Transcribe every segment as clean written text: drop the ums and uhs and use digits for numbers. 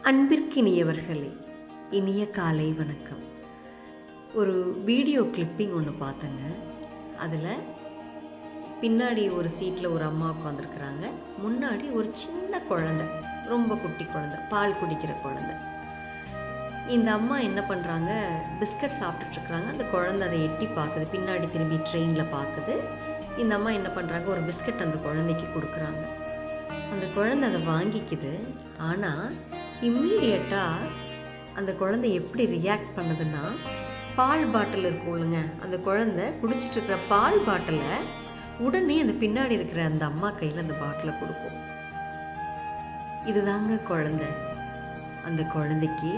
அன்பிற்கினியவர்களே, இனிய காலை வணக்கம். ஒரு வீடியோ கிளிப்பிங் ஒன்று பார்த்தேங்க. அதில் பின்னாடி ஒரு சீட்டில் ஒரு அம்மா உட்காந்துருக்குறாங்க. முன்னாடி ஒரு சின்ன குழந்தை, ரொம்ப குட்டி குழந்தை, பால் குடிக்கிற குழந்தை. இந்த அம்மா என்ன பண்ணுறாங்க, பிஸ்கட் சாப்பிட்டுட்ருக்குறாங்க. அந்த குழந்தை அதை எட்டி பார்க்குது, பின்னாடி திரும்பி ட்ரெயினில் பார்க்குது. இந்த அம்மா என்ன பண்ணுறாங்க, ஒரு பிஸ்கட் அந்த குழந்தைக்கு கொடுக்குறாங்க. அந்த குழந்தை அதை வாங்கிக்குது. ஆனால் இம்மீடியட்டாக அந்த குழந்தை எப்படி ரியாக்ட் பண்ணுதுன்னா, பால் பாட்டில் இருக்கும் இல்லைங்க, அந்த குழந்தை குடிச்சிட்ருக்கிற பால் பாட்டிலை உடனே அந்த பின்னாடி இருக்கிற அந்த அம்மா கையில் அந்த பாட்டிலை கொடுக்கும். இதுதாங்க குழந்தை. அந்த குழந்தைக்கு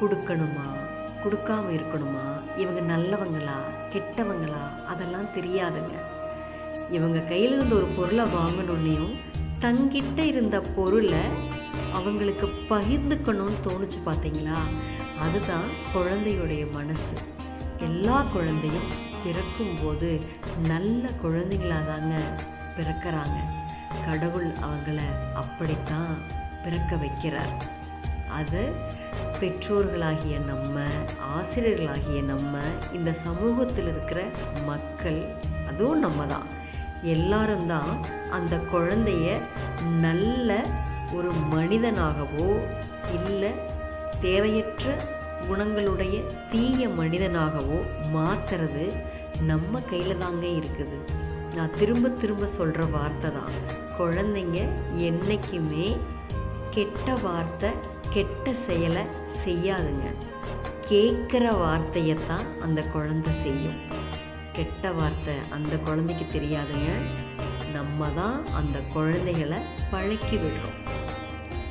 கொடுக்கணுமா கொடுக்காம இருக்கணுமா, இவங்க நல்லவங்களா கெட்டவங்களா அதெல்லாம் தெரியாதுங்க. இவங்க கையிலிருந்து ஒரு பொருளை வாங்கணுன்னையும் தங்கிட்ட இருந்த பொருளை அவங்களுக்கு பகிர்ந்துக்கணும்னு தோணுச்சு பார்த்தீங்களா? அதுதான் குழந்தையுடைய மனசு. எல்லா குழந்தையும் பிறக்கும்போது நல்ல குழந்தைங்களாக தாங்க பிறக்கிறாங்க. கடவுள் அவங்கள அப்படித்தான் பிறக்க வைக்கிறார். அது பெற்றோர்களாகிய நம்ம, ஆசிரியர்களாகிய நம்ம, இந்த சமூகத்தில் இருக்கிற மக்கள், அதுவும் நம்ம தான், எல்லாரும் தான் அந்த குழந்தைய நல்ல ஒரு மனிதனாகவோ இல்லை தேவையற்ற குணங்களுடைய தீய மனிதனாகவோ மாற்றுறது நம்ம கையில் தாங்க இருக்குது. நான் திரும்ப திரும்ப சொல்கிற வார்த்தை தான், குழந்தைங்க என்றைக்குமே கெட்ட வார்த்தை கெட்ட செயலை செய்யாதுங்க. கேட்குற வார்த்தையைத்தான் அந்த குழந்தை செய்யும். கெட்ட வார்த்தை அந்த குழந்தைக்கு தெரியாதுங்க. நம்ம தான் அந்த குழந்தைகளை பழக்கி விடுறோம்.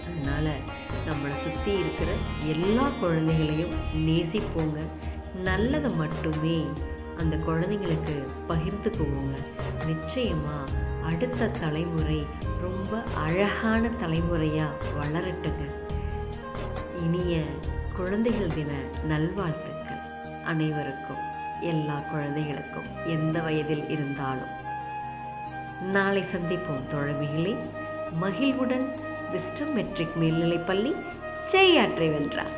அதனால் நம்மளை சுற்றி இருக்கிற எல்லா குழந்தைகளையும் நேசிப்போங்க. நல்லதை மட்டுமே அந்த குழந்தைங்களுக்கு பகிர்ந்துக்குவோங்க. நிச்சயமாக அடுத்த தலைமுறை ரொம்ப அழகான தலைமுறையாக வளரட்டுங்க. இனிய குழந்தைகள் தின நல்வாழ்த்துக்கள் அனைவருக்கும், எல்லா குழந்தைகளுக்கும், எந்த வயதில் இருந்தாலும். நாளை சந்திப்போம் தோழமைகளே. மகிழ்வுடன் விஸ்டம் மெட்ரிக் மேல்நிலைப்பள்ளி, செய்யாற்றை வென்றார்.